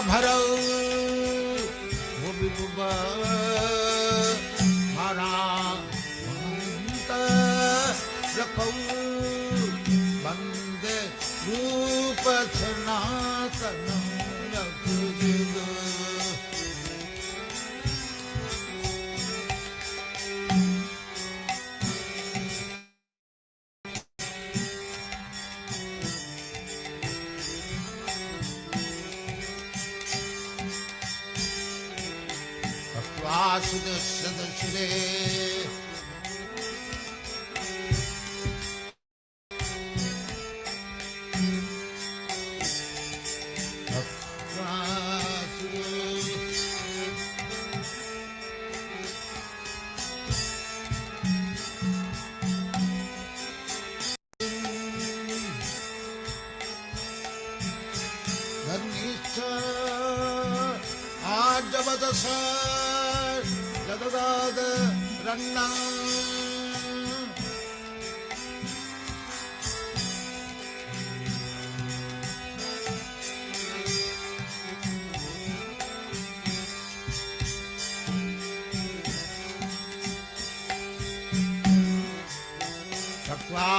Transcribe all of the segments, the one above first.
Bharau Mara Manta Rakau Bande Rupa Sanatana Yakujiga Vasuda Sadashire Dhanishta Ajavadasa Jadadada Ranna Sakwa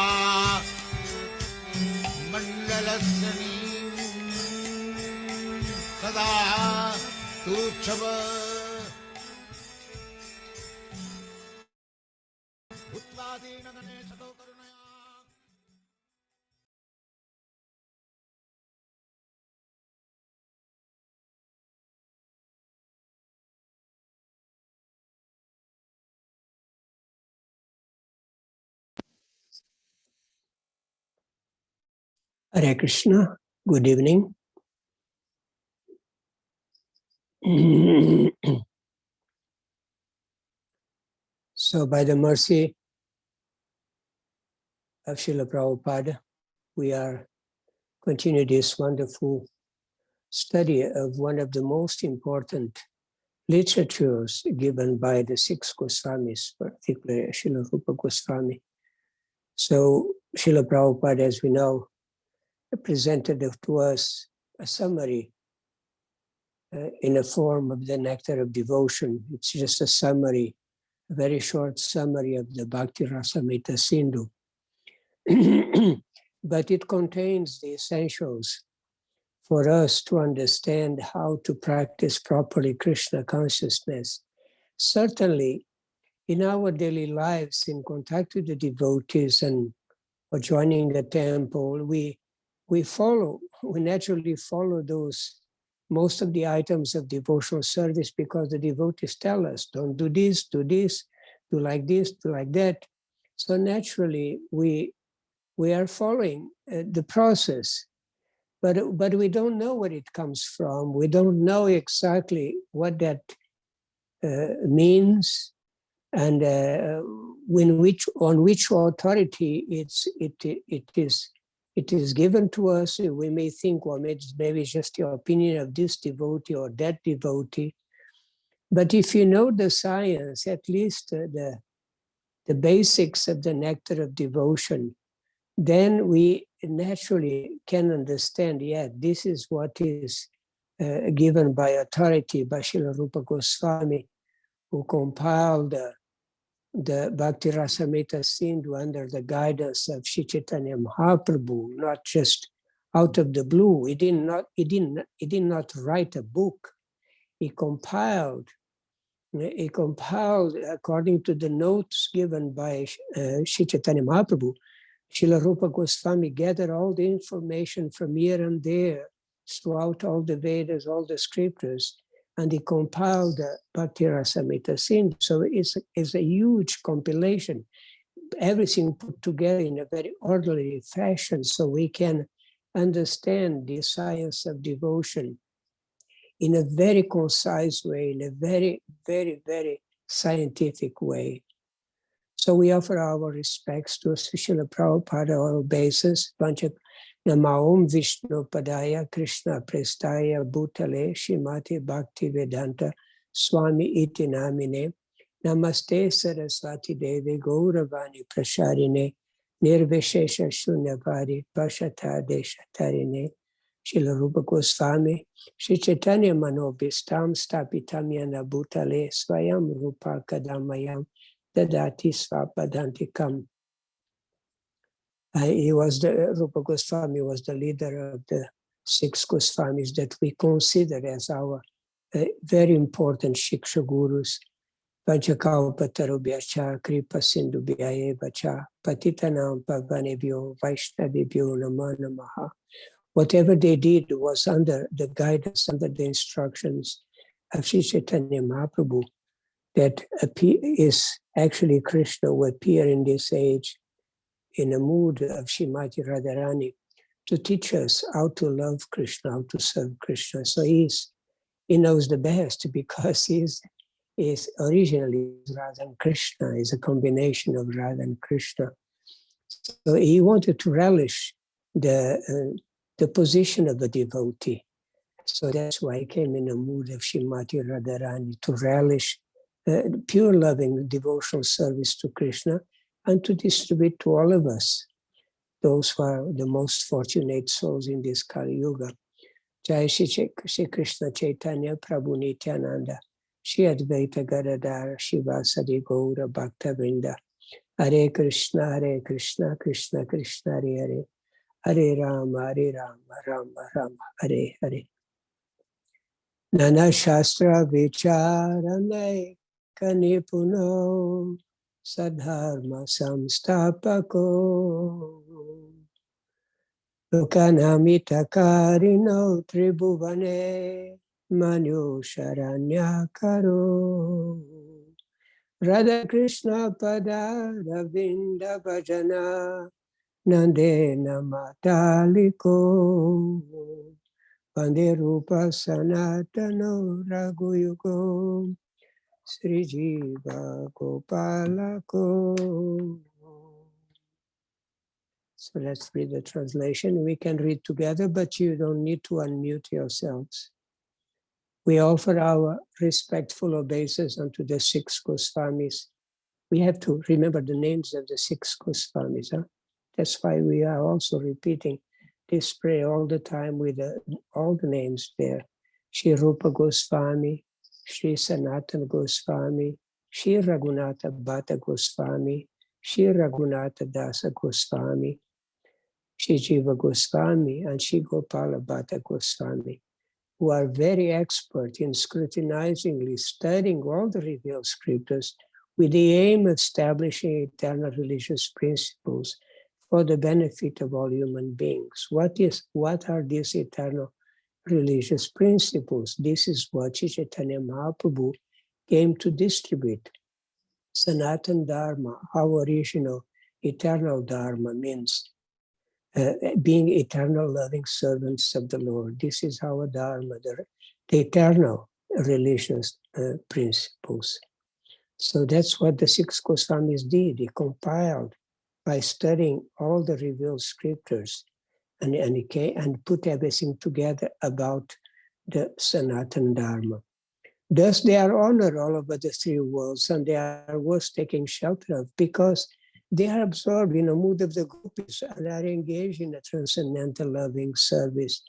Mandalasani Sada Tuchava Hare Krishna, good evening. So by the mercy of Srila Prabhupada, we are continuing this wonderful study of one of the most important literatures given by the six Goswamis, particularly Srila Rupa Goswami. So Srila Prabhupada, as we know, presented to us a summary in the form of the Nectar of Devotion. It's just a summary, a very short summary of the Bhakti Rasamrita Sindhu. But it contains the essentials for us to understand how to practice properly Krishna consciousness. Certainly, in our daily lives, in contact with the devotees and or joining the temple, we naturally follow most of the items of devotional service because the devotees tell us, don't do this, do like this, do like that. So naturally, we are following the process, but we don't know where it comes from. We don't know exactly what that means, and on which authority it is given to us. We may think, well, maybe it's just the opinion of this devotee or that devotee. But if you know the science, at least the basics of the Nectar of Devotion, then we naturally can understand, this is what is given by authority by Srila Rupa Goswami, who compiled the Bhakti Rasamrita Sindhu under the guidance of Sri Chaitanya Mahaprabhu, not just out of the blue. He did not write a book. He compiled according to the notes given by Sri Chaitanya Mahaprabhu. Srila Rupa Goswami gathered all the information from here and there throughout all the Vedas, all the scriptures, and he compiled the Bhakti Rasamrita Sindhu. So it's a huge compilation, everything put together in a very orderly fashion so we can understand the science of devotion in a very concise way, in a very, very, very scientific way. So we offer our respects to Srila Prabhupada on obeisance. Namaom Vishnu Padaya Krishna Prestaya Bhutale Shrimati Bhakti Vedanta Swami iti namine. Namaste Saraswati Devi Gauravani Prasharine Nirvishesha Shunyapari Pashata Deshatarine Srila Rupa Goswami Shri Chaitanya Manobhistam Stapitamyana Bhutale Swayam Rupa Kadamayam Dadati Svapadantikam. Rupa Goswami was the leader of the 6 Goswamis that we consider as our very important Shiksha Gurus. Panchakalpatarubhyacha kripa sindhubhya cha patitanam pavanebhyo vaishnavibhyo namo namaha. Whatever they did was under the guidance, under the instructions of Sri Chaitanya Mahaprabhu, that is actually Krishna who appear in this age in a mood of Srimati Radharani to teach us how to love Krishna, how to serve Krishna. So he knows the best because is originally Radha and Krishna, is a combination of Radha and Krishna. So he wanted to relish the position of a devotee. So that's why he came in a mood of Srimati Radharani, to relish pure loving devotional service to Krishna and to distribute to all of us, those who are the most fortunate souls in this Kali Yuga. Jai Shri Krishna Chaitanya Prabhu Nityananda Shri Advaita Gadadhara Shivasadi Gaura Bhakta Vrinda. Hare Krishna, Krishna Krishna, Hare Hare. Hare Rama, Rama Rama, Hare Hare. Nana Shastra Vicharanai Kanipuno Sadharma Samstapako Lokanamita Karino Tribhuvane Manu Sharanya Karo Radha Krishna Pada Ravinda Bhajana Nandena Mataliko Vande Rupa Sanatano Raghuyugo Sri Jiva Gopalako. So let's read the translation. We can read together, but you don't need to unmute yourselves. We offer our respectful obeisance unto the 6 Goswamis. We have to remember the names of the 6 Goswamis. Huh? That's why we are also repeating this prayer all the time with all the names there. Shri Rupa Goswami, Shri Sanatana Goswami, Shri Raghunatha Bhatta Goswami, Shri Raghunatha Dasa Goswami, Shri Jiva Goswami, and Shri Gopala Bhatta Goswami, who are very expert in scrutinizingly studying all the revealed scriptures with the aim of establishing eternal religious principles for the benefit of all human beings. What are these eternal religious principles? This is what Chaitanya Mahaprabhu came to distribute. Sanatan Dharma, our original eternal Dharma, means being eternal loving servants of the Lord. This is our Dharma, the eternal religious principles. So that's what the 6 Goswamis did. He compiled by studying all the revealed scriptures and put everything together about the Sanatana Dharma. Thus they are honored all over the 3 worlds, and they are worth taking shelter of because they are absorbed in a mood of the gopis and are engaged in a transcendental loving service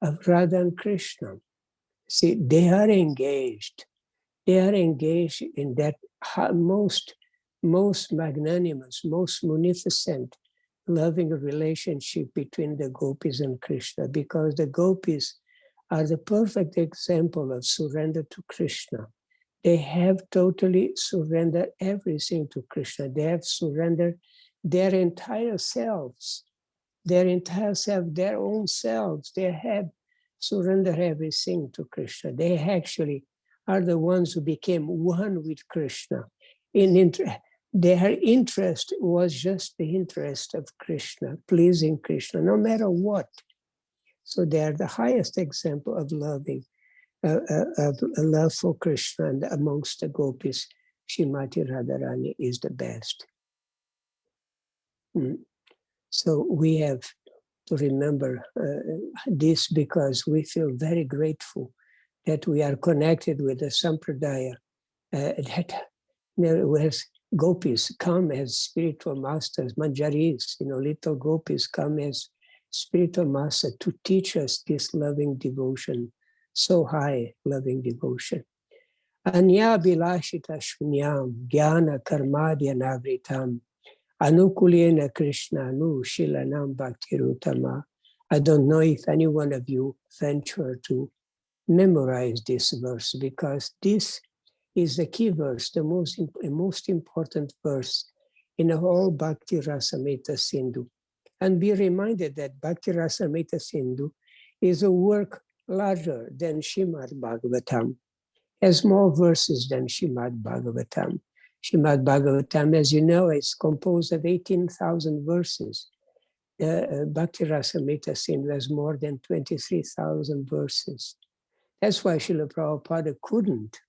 of Radha and Krishna. See, they are engaged. They are engaged in that most magnanimous, most munificent, loving relationship between the gopis and Krishna, because the gopis are the perfect example of surrender to Krishna. They have totally surrendered everything to Krishna. They have surrendered their entire selves, their own selves. They have surrendered everything to Krishna. They actually are the ones who became one with Krishna. Their interest was just the interest of Krishna, pleasing Krishna, no matter what. So they are the highest example of loving, of love for Krishna, and amongst the gopis, Srimati Radharani is the best. So we have to remember this because we feel very grateful that we are connected with the sampradaya, where gopis come as spiritual masters, manjaris, little gopis come as spiritual master to teach us this loving devotion, so high loving devotion. Anya bilashita shunyam, jnana karmadya navritam, anukulena Krishna anu shilanam bhaktirutama. I don't know if any one of you venture to memorize this verse, because this is the key verse, the most important verse in the whole Bhakti Rasamrita Sindhu. And be reminded that Bhakti Rasamrita Sindhu is a work larger than Srimad Bhagavatam, has more verses than Srimad Bhagavatam. Srimad Bhagavatam, as you know, is composed of 18,000 verses. Bhakti Rasamrita Sindhu has more than 23,000 verses. That's why Srila Prabhupada couldn't,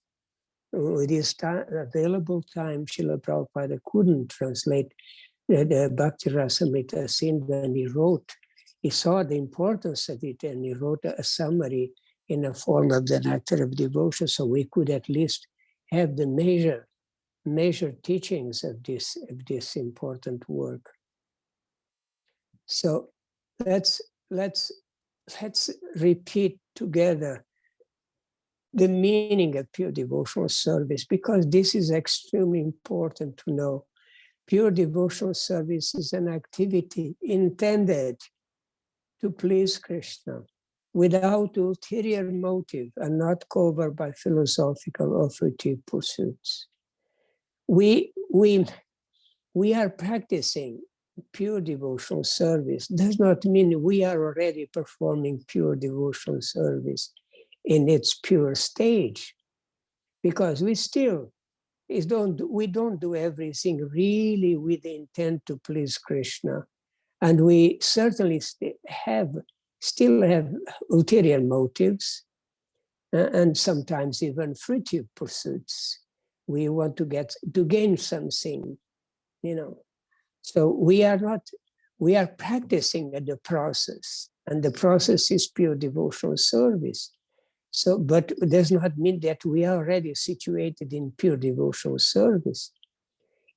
with his available time, Srila Prabhupada couldn't translate the Bhakti Rasamrita Sindhu, and he saw the importance of it, and he wrote a summary in the form of the Nectar of Devotion, so we could at least have the major teachings of this important work. So let's repeat together the meaning of pure devotional service, because this is extremely important to know. Pure devotional service is an activity intended to please Krishna without ulterior motive and not covered by philosophical or fruitive pursuits. We are practicing pure devotional service. Does not mean we are already performing pure devotional service in its pure stage, because we don't do everything really with the intent to please Krishna, and we certainly still have ulterior motives, and sometimes even fruitive pursuits. We want to gain something, So we are practicing at the process, and the process is pure devotional service. So, but it does not mean that we are already situated in pure devotional service.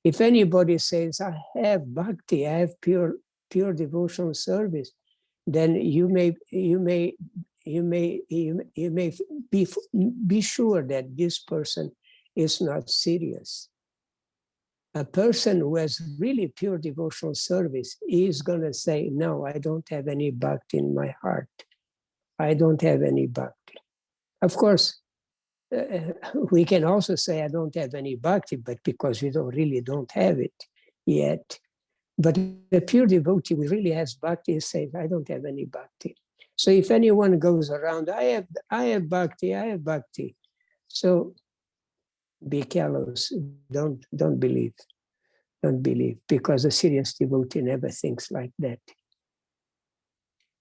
If anybody says, I have bhakti, I have pure devotional service, then you may be sure that this person is not serious. A person who has really pure devotional service is going to say, no, I don't have any bhakti in my heart. I don't have any bhakti. Of course, we can also say I don't have any bhakti, but because we don't have it yet. But the pure devotee who really has bhakti says, I don't have any bhakti. So if anyone goes around, I have bhakti. So be callous. Don't believe. Don't believe, because a serious devotee never thinks like that.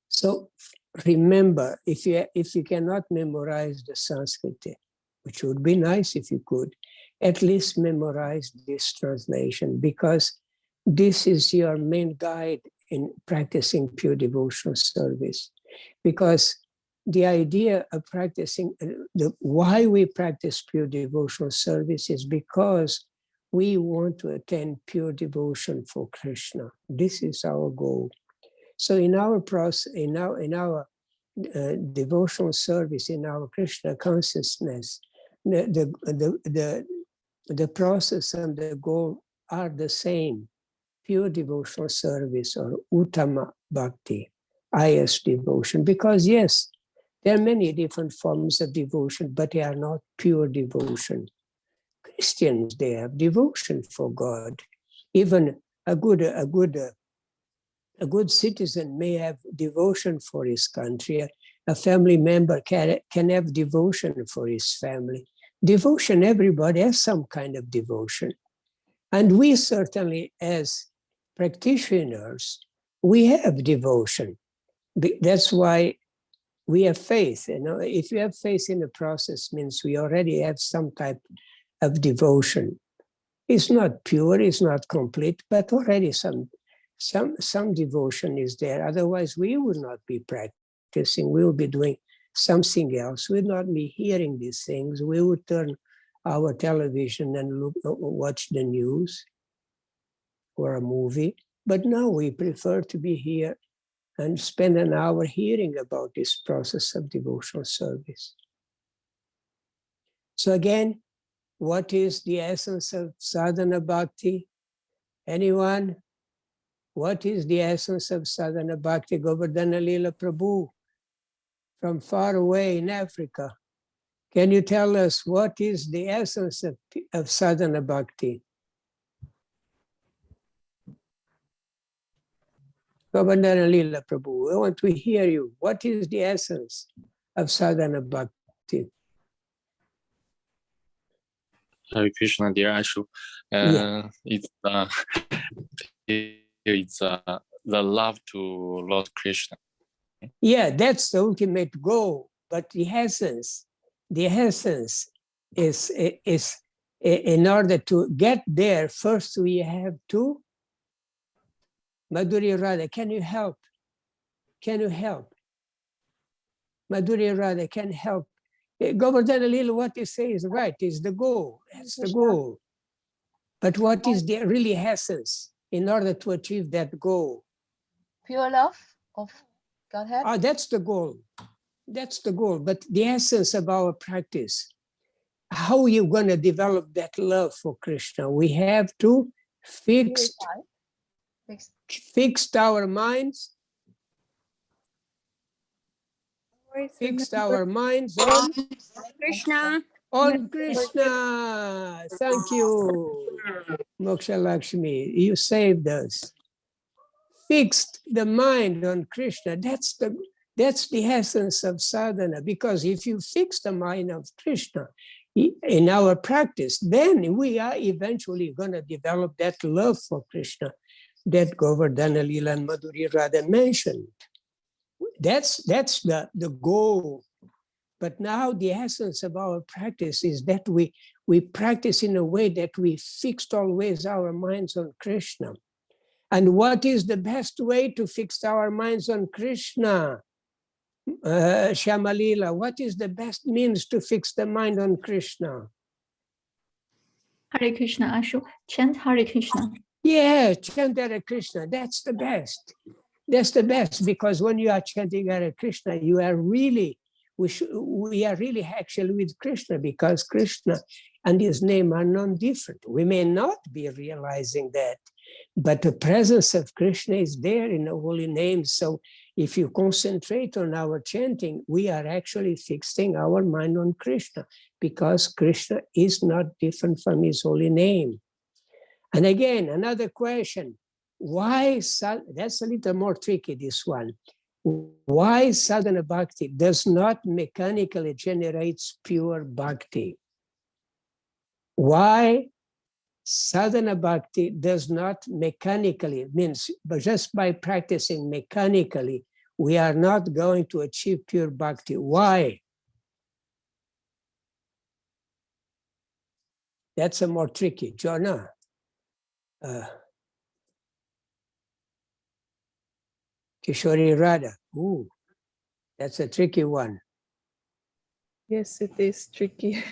So remember, if you cannot memorize the Sanskrit, which would be nice if you could, at least memorize this translation, because this is your main guide in practicing pure devotional service. Because the idea of practicing, why we practice pure devotional service is because we want to attain pure devotion for Krishna. This is our goal. So in our process, in our devotional service, in our Krishna consciousness, the process and the goal are the same: pure devotional service, or Uttama Bhakti, highest devotion. Because yes, there are many different forms of devotion, but they are not pure devotion. Christians, they have devotion for God. Even a good citizen may have devotion for his country. A family member can have devotion for his family. Devotion, everybody has some kind of devotion. And we certainly, as practitioners, we have devotion. That's why we have faith. If you have faith in the process, means we already have some type of devotion. It's not pure, it's not complete, but already some devotion is there. Otherwise, we would not be practicing. We will be doing something else. We would not be hearing these things. We would turn our television and watch the news or a movie. But now we prefer to be here and spend an hour hearing about this process of devotional service. So again, what is the essence of sadhana bhakti? Anyone? What is the essence of sadhana bhakti? Govardhana Lila Prabhu from far away in Africa. Can you tell us what is the essence of sadhana bhakti? Govardhana Lila Prabhu, we want to hear you. What is the essence of sadhana bhakti? Hare Krishna, dear Ashu. It's the love to Lord Krishna. Yeah, that's the ultimate goal. But the essence is in order to get there, first we have to, Madhuri Radha, can you help? Can you help? Madhuri Radha can help. Govardhana Lila, what you say is right, is the goal. That's the goal. But what is the really essence in order to achieve that goal? Pure love of Godhead. Ah, that's the goal. That's the goal. But the essence of our practice, how are you going to develop that love for Krishna? We have to fix our minds. Fixed our minds on Krishna. On Krishna. Thank you, Moksha Lakshmi. You saved us. Fixed the mind on Krishna. That's the essence of sadhana. Because if you fix the mind of Krishna in our practice, then we are eventually going to develop that love for Krishna that Govardhana Lila and Madhuri Radha mentioned. That's the goal. But now the essence of our practice is that we practice in a way that we fixed always our minds on Krishna. And what is the best way to fix our minds on Krishna? Shyamalila, what is the best means to fix the mind on Krishna? Hare Krishna, Ashu. Chant Hare Krishna. Yeah, chant Hare Krishna. That's the best. That's the best, because when you are chanting Hare Krishna, you are really, we are really actually with Krishna, because Krishna and his name are non-different. We may not be realizing that, but the presence of Krishna is there in the holy name. So if you concentrate on our chanting, we are actually fixing our mind on Krishna, because Krishna is not different from his holy name. And again, another question. Why, that's a little more tricky, this one. Why sadhana bhakti does not mechanically generate pure bhakti? Why sadhana bhakti does not mechanically, means but just by practicing mechanically, we are not going to achieve pure bhakti? Why? That's a more tricky, Jonah. Kishori Radha. Ooh, that's a tricky one. Yes, it is tricky.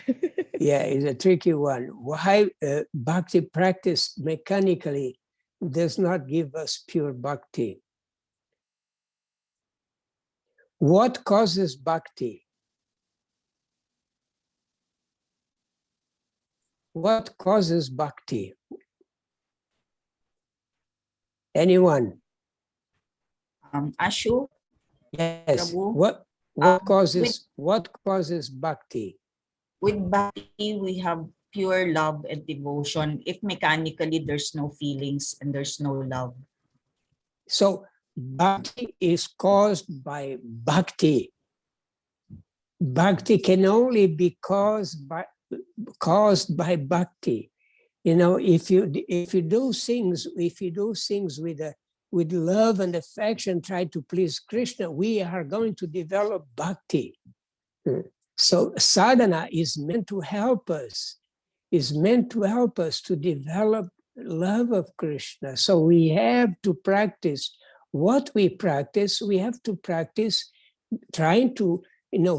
Yeah, it's a tricky one. Why bhakti practice mechanically does not give us pure bhakti? What causes bhakti? What causes bhakti? Anyone? Ashu? Yes. Prabhu? What causes bhakti? With bhakti, we have pure love and devotion. If mechanically there's no feelings and there's no love. So bhakti is caused by bhakti. Bhakti can only be caused by bhakti. You know, if you do things with love and affection, try to please Krishna, we are going to develop bhakti. So sadhana is meant to help us, to develop love of Krishna. So we have to practice what we practice. We have to practice trying to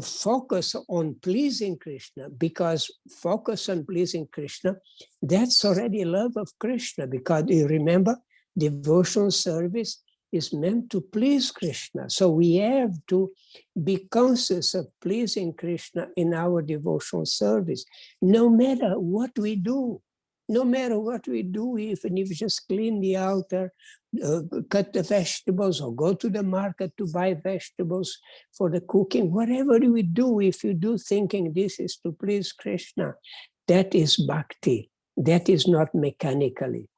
focus on pleasing Krishna, because focus on pleasing Krishna, that's already love of Krishna, because you remember, devotional service is meant to please Krishna. So we have to be conscious of pleasing Krishna in our devotional service, no matter what we do. No matter what we do, even if we just clean the altar, cut the vegetables, or go to the market to buy vegetables for the cooking, whatever we do, if you do thinking this is to please Krishna, that is bhakti. That is not mechanically.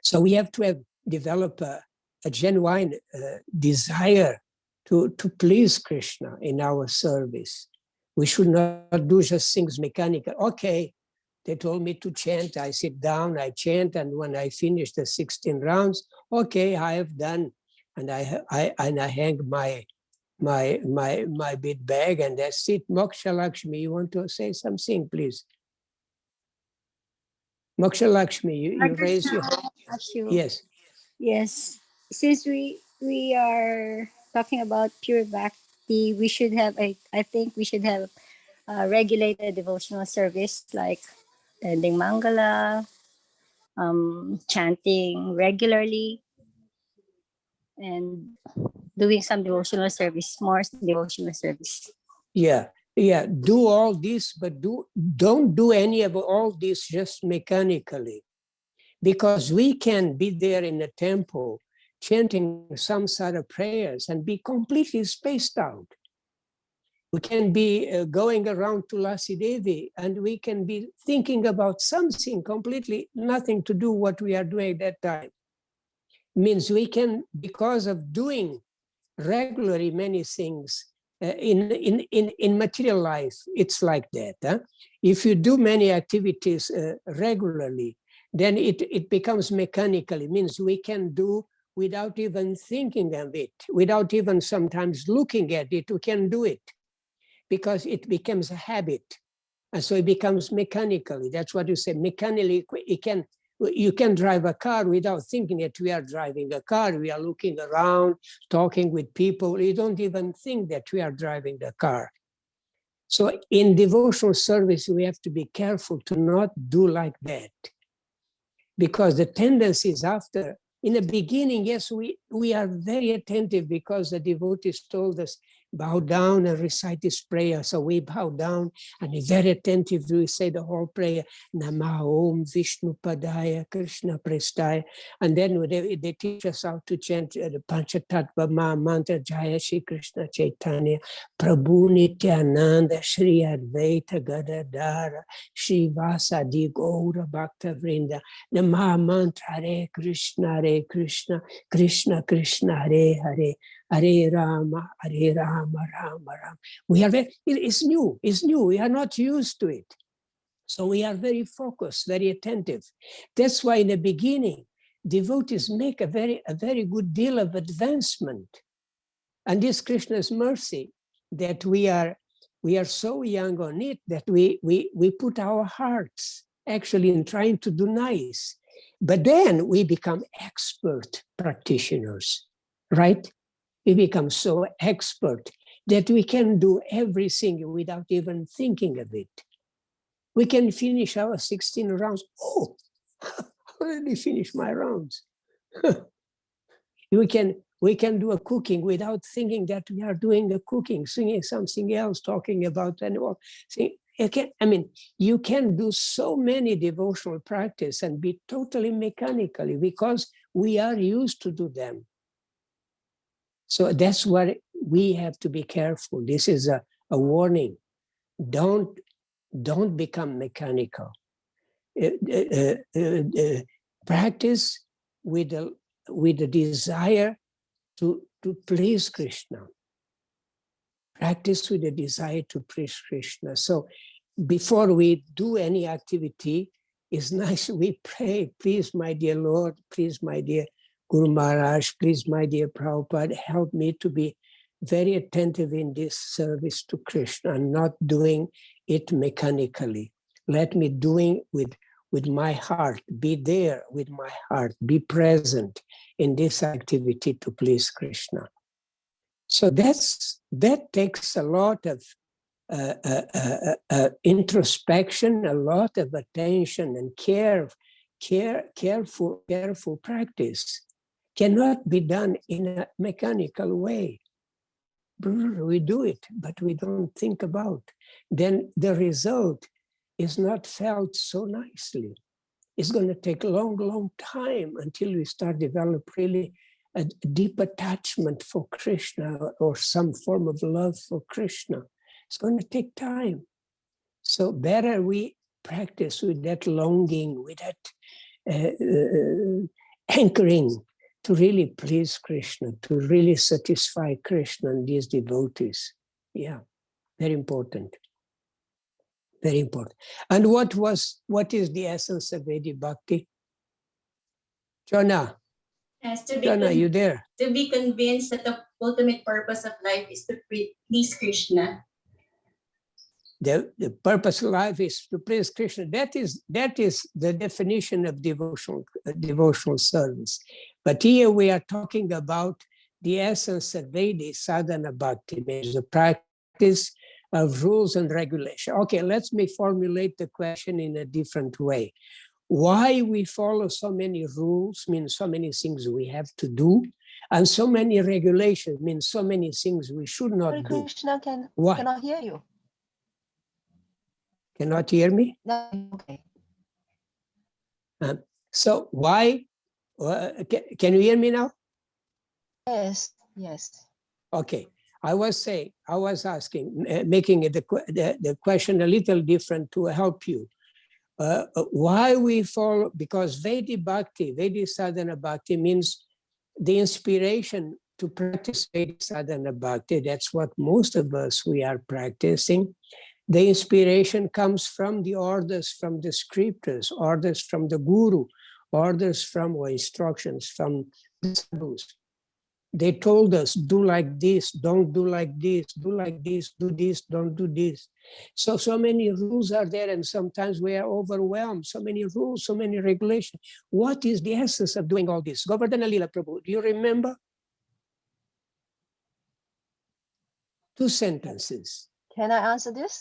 So we have to develop a genuine desire to please Krishna in our service. We should not do just things mechanical. Okay, they told me to chant, I sit down, I chant, and when I finish the 16 rounds, okay, I have done, and I hang my big bag, and that's it. Moksha Lakshmi, you want to say something, please? Moksha Lakshmi, you raise your hand. Yes. Yes. Since we are talking about pure bhakti, we should have I think we should have a regulated devotional service like attending Mangala, chanting regularly, and doing some devotional service, more devotional service. Yeah, do all this, but don't do any of all this just mechanically, because we can be there in the temple chanting some sort of prayers and be completely spaced out. We can be going around to Tulasi Devi, and we can be thinking about something completely nothing to do what we are doing at that time. Means we can, because of doing regularly many things, in material life, it's like that. Huh? If you do many activities regularly, then it becomes mechanical. It means we can do without even thinking of it, without even sometimes looking at it, we can do it because it becomes a habit. And so it becomes mechanically. That's what you say, mechanically, you can drive a car without thinking that we are driving a car. We are looking around, talking with people. You don't even think that we are driving the car. So in devotional service, we have to be careful to not do like that. Because the tendency is after, in the beginning, yes, we are very attentive because the devotees told us, bow down and recite this prayer. So we bow down and we're very attentive. We say the whole prayer, Namah Om Vishnu Padaya Krishna Prestaya. And then they teach us how to chant the Panchatattva Maha Mantra, Jaya Shri Krishna Chaitanya, Prabhu Nityananda, Shri Advaita Gadadara, Shri Vasadi Gaura Bhakta Vrinda, the Maha Mantra, Hare Krishna, Krishna Krishna, Hare Hare, Hare Rama, Rama Rama. We are it's new. We are not used to it. So we are very focused, very attentive. That's why in the beginning, devotees make a very good deal of advancement. And this Krishna's mercy that we are so young on it that we put our hearts actually in trying to do nice. But then we become expert practitioners, right? We become so expert that we can do everything without even thinking of it. We can finish our 16 rounds. Oh, I already finished my rounds. We can do a cooking without thinking that we are doing a cooking, singing something else, talking about animal. You can do so many devotional practice and be totally mechanically because we are used to do them. So that's what we have to be careful. This is a warning. Don't become mechanical. Practice with the desire to please Krishna. Practice with the desire to please Krishna. So before we do any activity, it's nice we pray, please, my dear Lord, please, my dear Guru Maharaj, please, my dear Prabhupada, help me to be very attentive in this service to Krishna and not doing it mechanically. Let me doing with my heart, be there with my heart, be present in this activity to please Krishna. So that takes a lot of introspection, a lot of attention and careful practice. Cannot be done in a mechanical way. We do it, but we don't think about. Then the result is not felt so nicely. It's going to take a long time until we start develop really a deep attachment for Krishna or some form of love for Krishna. It's going to take time. So better we practice with that longing, with that anchoring to really please Krishna, to really satisfy Krishna and these devotees. Yeah, very important. Very important. And what is the essence of Vedic Bhakti? Jonah. Yes, to Jonah, you there? To be convinced that the ultimate purpose of life is to please Krishna. The purpose of life is to please Krishna. That is the definition of devotional service. But here we are talking about the essence of Vedic sadhana bhakti, means the practice of rules and regulation. Okay, let me formulate the question in a different way. Why we follow so many rules means so many things we have to do, and so many regulations means so many things we should not do. Krishna Why? cannot hear you. Cannot hear me? No, okay. So why? Can you hear me now? Yes, yes. Okay. I was asking, making the question a little different to help you. Why we follow, because Vedic Bhakti, Vedic Sadhana Bhakti means the inspiration to practice Vedic Sadhana Bhakti. That's what most of us, we are practicing. The inspiration comes from the orders from the scriptures, orders from the guru, orders from, or instructions from the sadhus. They told us, do like this, don't do like this, do like this, do this, don't do this. So many rules are there, and sometimes we are overwhelmed. So many rules, so many regulations. What is the essence of doing all this? Govardhana Lila Prabhu, do you remember? 2 sentences. Can I answer this?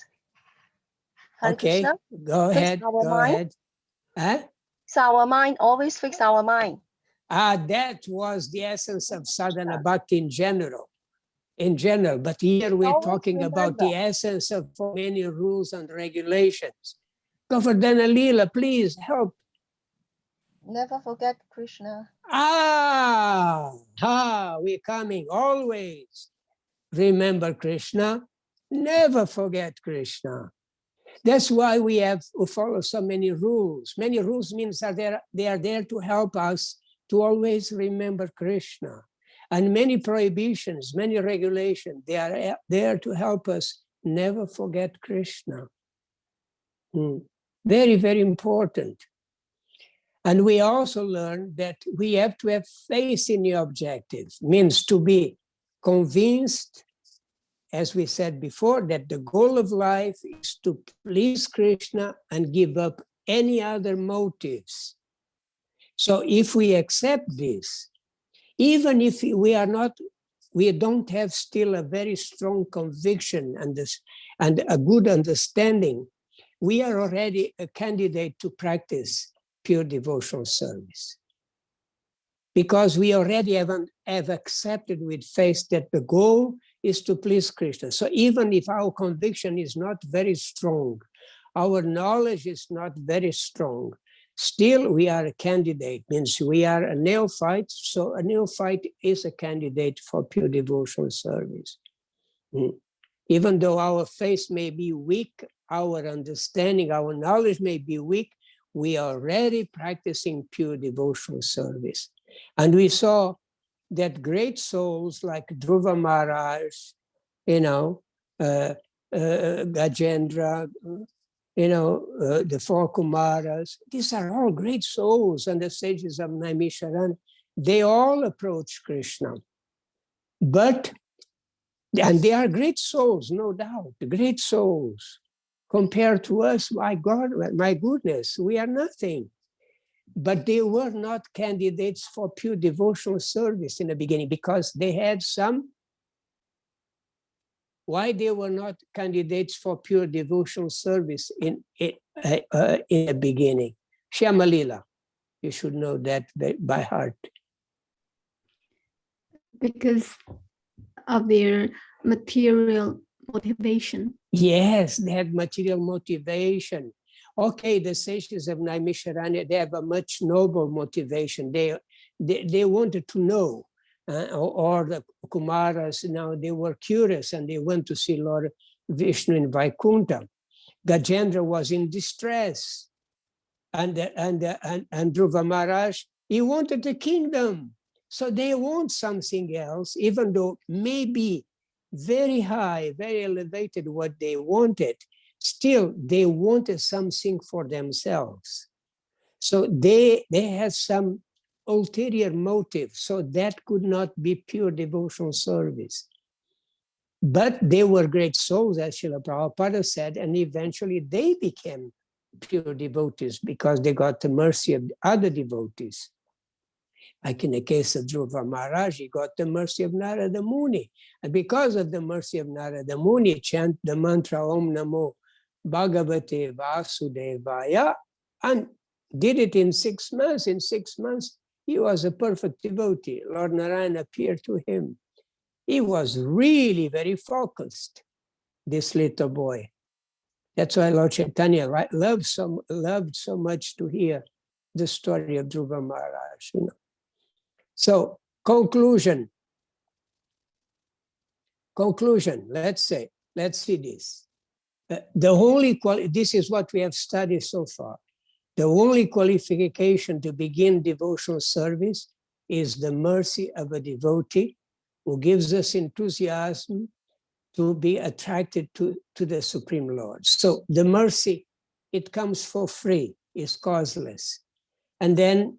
Hare Okay, Krishna? go Fix ahead, our go mind. ahead. Huh? Fix our mind, always fix our mind. That was the essence of sadhana bhakti in general. But here we're Always talking about remember. the essence of many rules and regulations. Govardhana Lila, please help. Never forget Krishna. We're coming always. Remember Krishna, never forget Krishna. That's why we follow so many rules. Many rules means they are there to help us to always remember Krishna. And many prohibitions, many regulations, they are there to help us never forget Krishna. Very, very important. And we also learn that we have to have faith in the objective, means to be convinced, as we said before, that the goal of life is to please Krishna and give up any other motives. So if we accept this, even if we don't have still a very strong conviction and a good understanding, we are already a candidate to practice pure devotional service. Because we already have accepted with faith that the goal is to please Krishna. So even if our conviction is not very strong, our knowledge is not very strong, still we are a candidate, means we are a neophyte. So a neophyte is a candidate for pure devotional service. Even though our faith may be weak, our understanding, our knowledge may be weak, we are already practicing pure devotional service. And we saw that great souls like Dhruva Maharaj, Gajendra, the 4 Kumaras, these are all great souls, and the sages of Naimisharan, they all approach Krishna. And they are great souls, no doubt, great souls. Compared to us, my God, my goodness, we are nothing. But they were not candidates for pure devotional service in the beginning because they had some why they were not candidates for pure devotional service in the beginning. Shyamalila, you should know that by heart. Because of their material motivation. Yes, they had material motivation. Okay, the sages of Naimisharanya, they have a much noble motivation. They wanted to know, or the Kumaras, they were curious and they went to see Lord Vishnu in Vaikuntha. Gajendra was in distress, and Dhruva Maharaj, he wanted the kingdom. So they want something else, even though maybe very high, very elevated what they wanted, still they wanted something for themselves. So they had some ulterior motive, so that could not be pure devotional service. But they were great souls, as Srila Prabhupada said, and eventually they became pure devotees because they got the mercy of other devotees. Like in the case of Dhruva Maharaj, he got the mercy of Narada Muni. And because of the mercy of Narada Muni, chant the mantra Om Namo Bhagavate Vasudevaya, and did it in 6 months. In 6 months, he was a perfect devotee. Lord Narayan appeared to him. He was really very focused, this little boy. That's why Lord Chaitanya loved so much to hear the story of Dhruva Maharaj. So, conclusion, let's see this. This is what we have studied so far. The only qualification to begin devotional service is the mercy of a devotee who gives us enthusiasm to be attracted to the Supreme Lord. So the mercy, it comes for free, is causeless. And then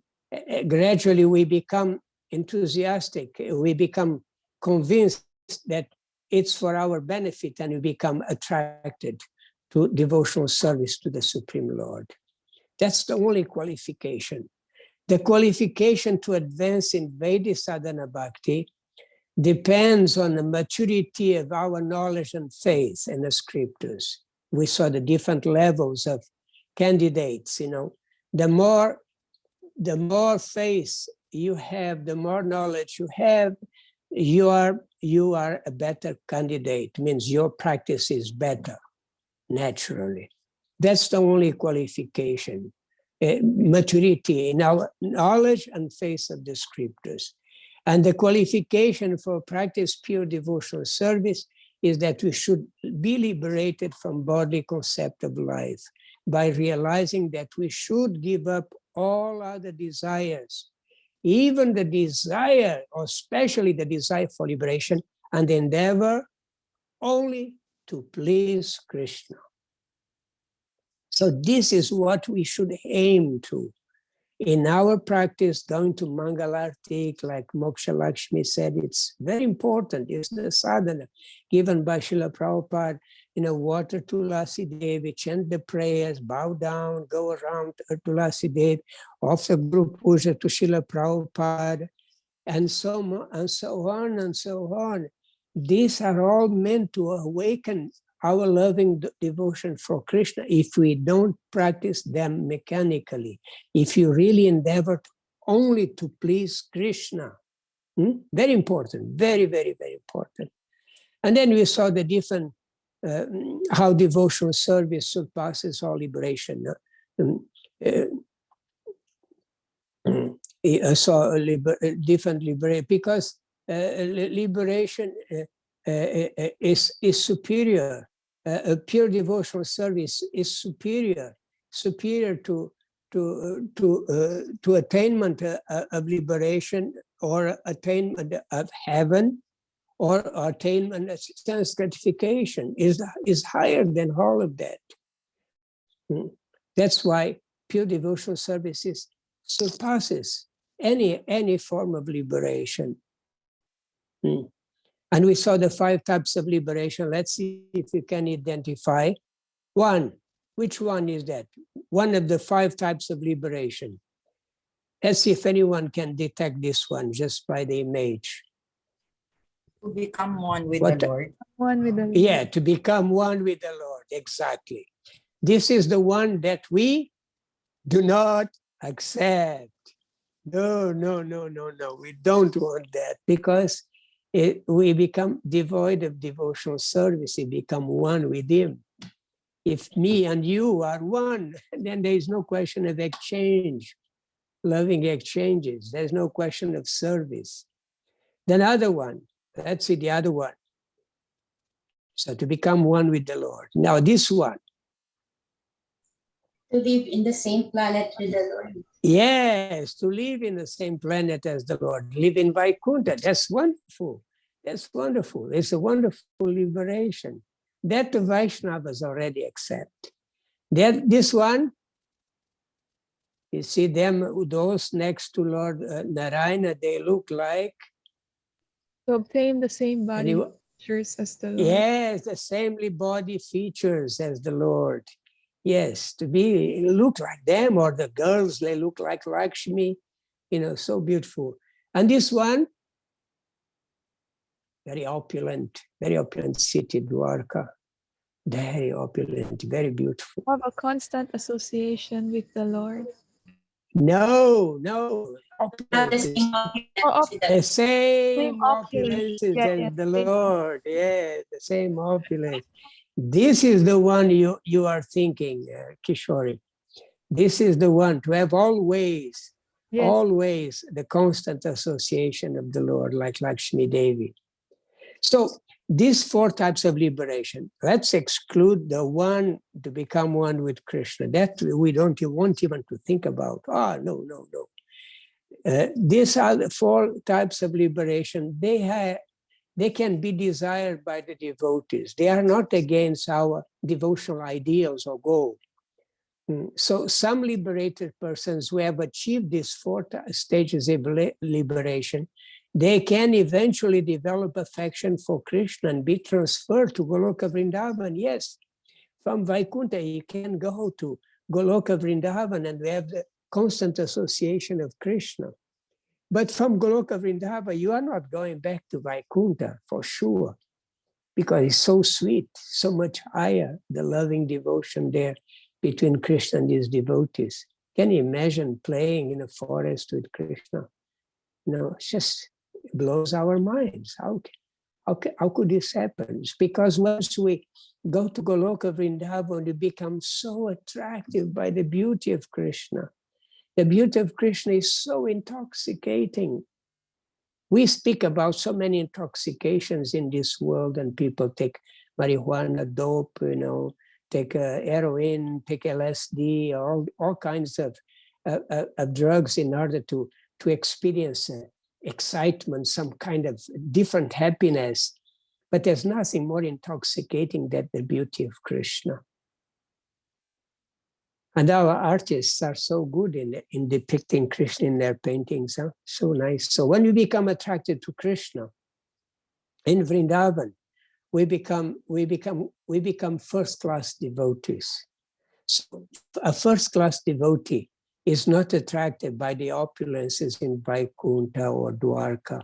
gradually we become enthusiastic, we become convinced that it's for our benefit, and we become attracted to devotional service to the Supreme Lord. That's the only qualification. The qualification to advance in Vaidhi sadhana bhakti depends on the maturity of our knowledge and faith in the scriptures. We saw the different levels of candidates, the more faith you have, the more knowledge you have, you are a better candidate. Means your practice is better, naturally. That's the only qualification. Maturity in our knowledge and faith of the scriptures. And the qualification for practice pure devotional service is that we should be liberated from bodily concept of life by realizing that we should give up all other desires, even the desire, or especially the desire for liberation, and endeavor only to please Krishna. So this is what we should aim to. In our practice, going to Mangalartik, like Moksha Lakshmi said, it's very important. It's the sadhana given by Srila Prabhupada. Water Tulasi Devi, chant the prayers, bow down, go around Tulasi Devi, offer group puja to Srila Prabhupada, and so on and so on. These are all meant to awaken our loving devotion for Krishna if we don't practice them mechanically. If you really endeavor only to please Krishna. Very important, very, very, very important. And then we saw the different, how devotional service surpasses all liberation. I saw different liberation, because liberation is superior. Pure devotional service is superior to attainment of liberation, or attainment of heaven, or attainment of sense gratification, is higher than all of that. That's why pure devotional service surpasses any form of liberation. And we saw the 5 types of liberation. Let's see if we can identify one. Which one is that? One of the 5 types of liberation. Let's see if anyone can detect this one just by the image. To become one with What- the Lord. One with the Lord. Yeah, to become one with the Lord, exactly. This is the one that we do not accept. No, no, no, no, no. We don't want that because we become devoid of devotional service. We become one with Him. If me and you are one, then there is no question of exchange, loving exchanges. There's no question of service. Then other one, that's it, the other one. So to become one with the Lord. Now this one, To live in the same planet with the Lord. yes, to live in the same planet as the Lord, live in Vaikuntha. That's wonderful. That's wonderful. It's a wonderful liberation that the Vaishnavas already accept. That this one, you see them, those next to Lord Narayana, they look like, To obtain the same body Any- features as the Lord. yes, the samely body features as the Lord. Yes, to be look like them, or the girls, they look like Lakshmi, so beautiful. And this one, very opulent city, Dwarka, very opulent, very beautiful. Have a constant association with the Lord. No, Have the opulent same opulence with the the same Same opulence. opulence Yeah, as yeah, the same. Lord. Yeah, the same opulence. This is the one you are thinking, Kishori. This is the one to have always the constant association of the Lord, like Lakshmi Devi. So these four types of liberation, let's exclude the one to become one with Krishna. That we want even to think about. No. These are the four types of liberation. They can be desired by the devotees. They are not against our devotional ideals or goals. So some liberated persons who have achieved these four stages of liberation, they can eventually develop affection for Krishna and be transferred to Goloka Vrindavan. Yes, from Vaikuntha, you can go to Goloka Vrindavan and we have the constant association of Krishna. But from Goloka Vrindavan, you are not going back to Vaikuntha for sure, because it's so sweet, so much higher, the loving devotion there between Krishna and his devotees. Can you imagine playing in a forest with Krishna? No, it just blows our minds. How could this happen? It's because once we go to Goloka Vrindavan, we become so attracted by the beauty of Krishna. The beauty of Krishna is so intoxicating. We speak about so many intoxications in this world, and people take marijuana, dope, take heroin, take LSD, all kinds of drugs in order to experience excitement, some kind of different happiness. But there's nothing more intoxicating than the beauty of Krishna. And our artists are so good in depicting Krishna in their paintings. Huh? So nice. So when we become attracted to Krishna in Vrindavan, we become first-class devotees. So a first-class devotee is not attracted by the opulences in Vaikuntha or Dwarka,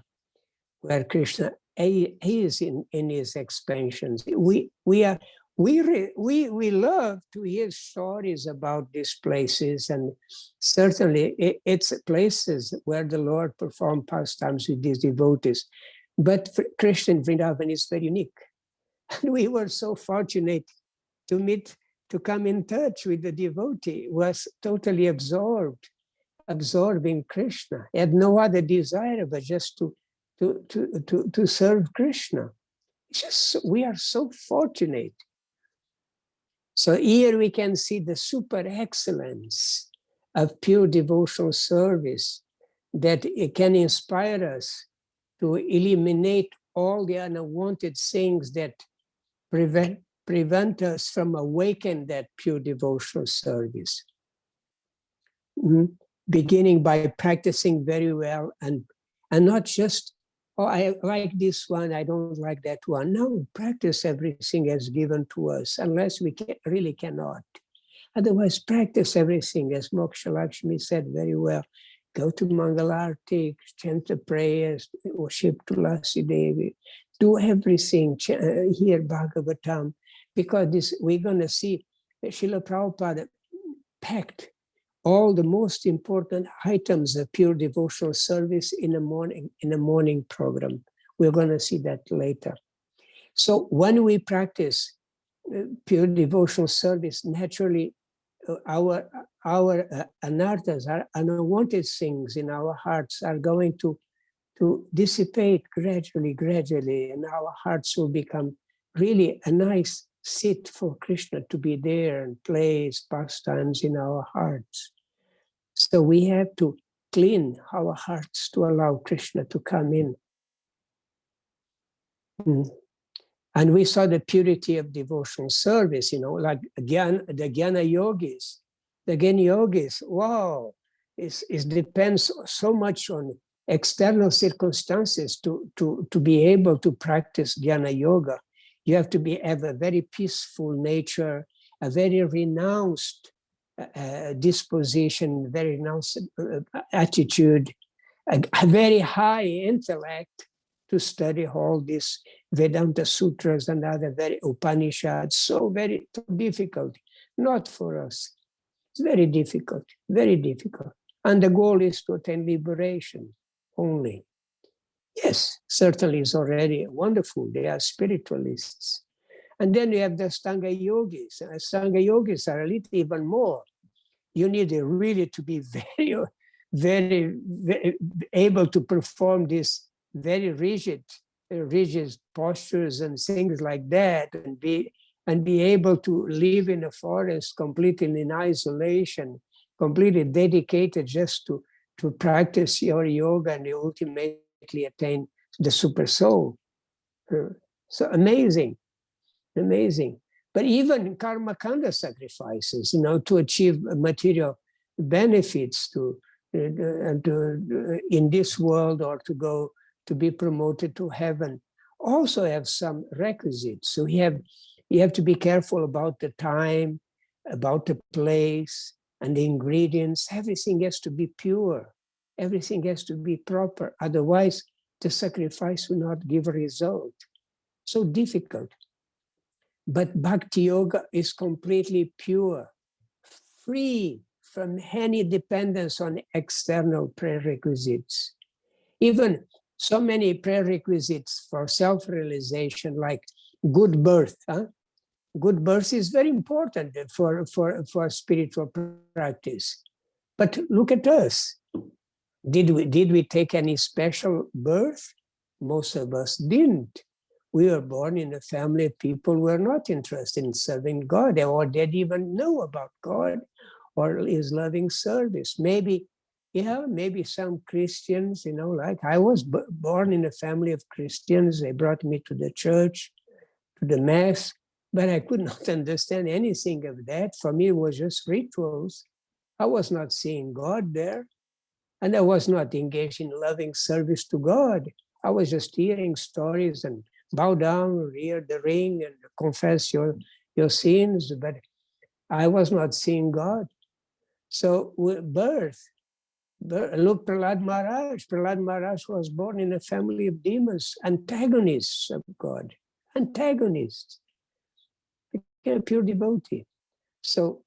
where Krishna is in his expansions. We love to hear stories about these places, and certainly it's places where the Lord performed pastimes with these devotees. But Krishna in Vrindavan is very unique. And we were so fortunate to come in touch with the devotee who was totally absorbed in Krishna. He had no other desire but just to serve Krishna. We are so fortunate. So here we can see the super excellence of pure devotional service, that it can inspire us to eliminate all the unwanted things that prevent us from awakening that pure devotional service. Beginning by practicing very well and not just, I like this one, I don't like that one. No, practice everything as given to us, unless we really cannot. Otherwise, practice everything, as Moksha Lakshmi said very well. Go to Mangalarti, chant the prayers, worship Tulasi Devi, do everything, hear Bhagavatam, because this we're going to see Srila Prabhupada packed all the most important items of pure devotional service in the morning program. We're going to see that later. So when we practice pure devotional service, naturally our anarthas, our unwanted things in our hearts are going to dissipate gradually, and our hearts will become really a nice seat for Krishna to be there and place pastimes in our hearts. So we have to clean our hearts to allow Krishna to come in. And we saw the purity of devotional service, like the Jnana Yogis. The Jnana Yogis, wow, it depends so much on external circumstances to be able to practice Jnana Yoga. You have to have a very peaceful nature, a very renounced disposition, very renounced attitude, a very high intellect to study all these Vedanta sutras and other very Upanishads. So very difficult, not for us. It's very difficult, very difficult. And the goal is to attain liberation only. Yes, certainly it's already wonderful. They are spiritualists. And then you have the Stanga Yogis. Stanga Yogis are a little even more. You need really to be very able to perform this very rigid postures and things like that, and be able to live in a forest completely in isolation, completely dedicated just to practice your yoga and ultimately attain the super soul. So amazing. But even karma kanda sacrifices, to achieve material benefits in this world, or to go to be promoted to heaven, also have some requisites. So you have to be careful about the time, about the place, and the ingredients. Everything has to be pure. Everything has to be proper. Otherwise, the sacrifice will not give a result. So difficult. But Bhakti Yoga is completely pure, free from any dependence on external prerequisites. Even so many prerequisites for self-realization, like good birth. Good birth is very important for spiritual practice. But look at us. Did we take any special birth? Most of us didn't. We were born in a family of people who were not interested in serving God, or didn't even know about God or His loving service. Maybe some Christians, like I was born in a family of Christians. They brought me to the church, to the Mass, but I could not understand anything of that. For me, it was just rituals. I was not seeing God there, and I was not engaged in loving service to God. I was just hearing stories and bow down, rear the ring, and confess your sins, but I was not seeing God. So birth, look, Prahlad Maharaj. Prahlad Maharaj was born in a family of demons, antagonists of God, antagonists, a pure devotee. So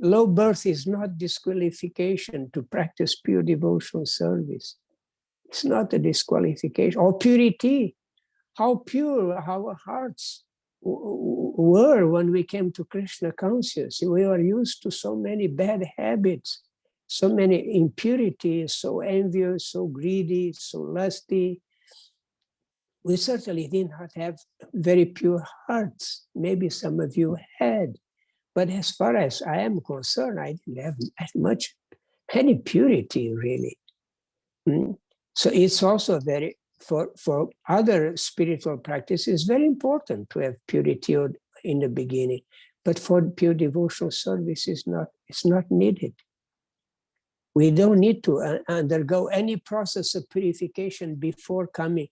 low birth is not disqualification to practice pure devotional service. It's not a disqualification. Or purity. How pure our hearts were when we came to Krishna consciousness. We were used to so many bad habits, so many impurities, so envious, so greedy, so lusty. We certainly did not have very pure hearts. Maybe some of you had. But as far as I am concerned, I didn't have any purity, really. So it's also very, for other spiritual practices, very important to have purity in the beginning. But for pure devotional service, it's not needed. We don't need to undergo any process of purification before coming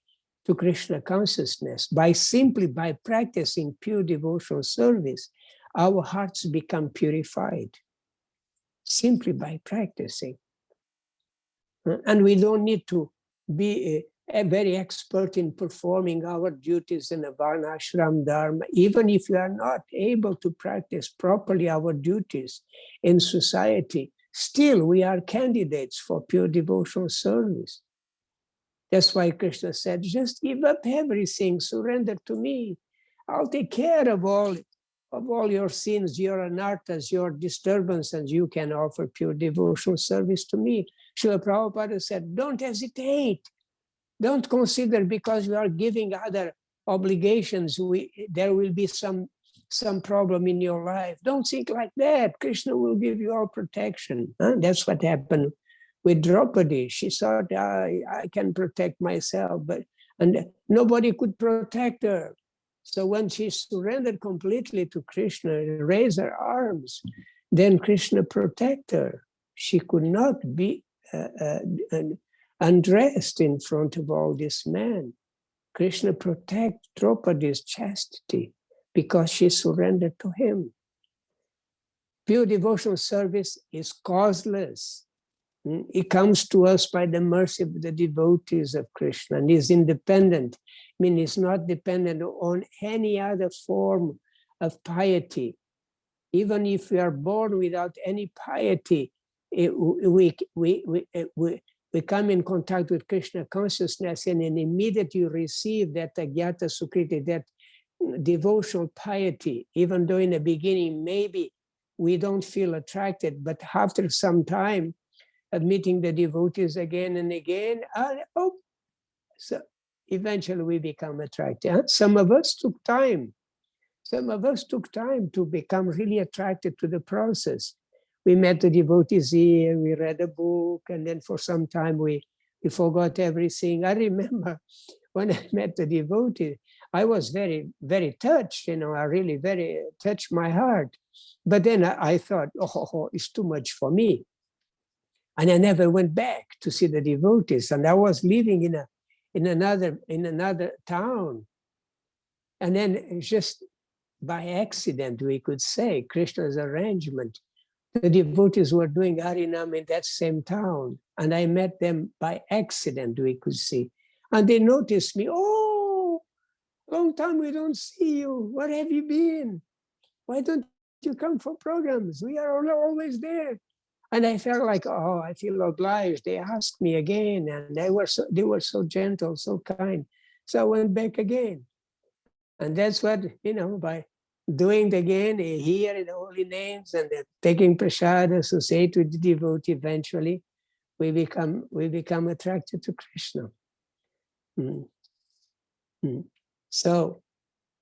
to Krishna consciousness. Simply by practicing pure devotional service, our hearts become purified. Simply by practicing. And we don't need to be very expert in performing our duties in a varnashram dharma, even if we are not able to practice properly our duties in society, still we are candidates for pure devotional service. That's why Krishna said, just give up everything, surrender to me. I'll take care of all your sins, your anarthas, your disturbances. You can offer pure devotional service to me. Srila Prabhupada said, don't hesitate. Don't consider because you are giving other obligations, there will be some problem in your life. Don't think like that. Krishna will give you all protection. Huh? That's what happened with Draupadi. She thought, I can protect myself, and nobody could protect her. So when she surrendered completely to Krishna, raised her arms, then Krishna protected her. She could not be undressed in front of all this men. Krishna protected Draupadi's chastity because she surrendered to him. Pure devotional service is causeless. It comes to us by the mercy of the devotees of Krishna and is independent. I mean, it's not dependent on any other form of piety. Even if we are born without any piety, we come in contact with Krishna consciousness and then immediately receive that agyata sukriti, that devotional piety, even though in the beginning maybe we don't feel attracted, but after some time of meeting the devotees again and again, so eventually we become attracted. Some of us took time. Some of us took time to become really attracted to the process. We met the devotees here, we read a book, and then for some time we forgot everything. I remember when I met the devotee, I was very, very touched, I really very touched my heart. But then I thought, oh, it's too much for me. And I never went back to see the devotees. And I was living in another town. And then just by accident, we could say, Krishna's arrangement, the devotees were doing Harinam in that same town. And I met them by accident, we could see. And they noticed me, oh, long time we don't see you. Where have you been? Why don't you come for programs? We are always there. And I felt like, oh, I feel obliged. They asked me again, and they were so gentle, so kind. So I went back again. And that's what, by doing it again, hearing the holy names and taking prasad, associate with the devotee, eventually we become attracted to Krishna. So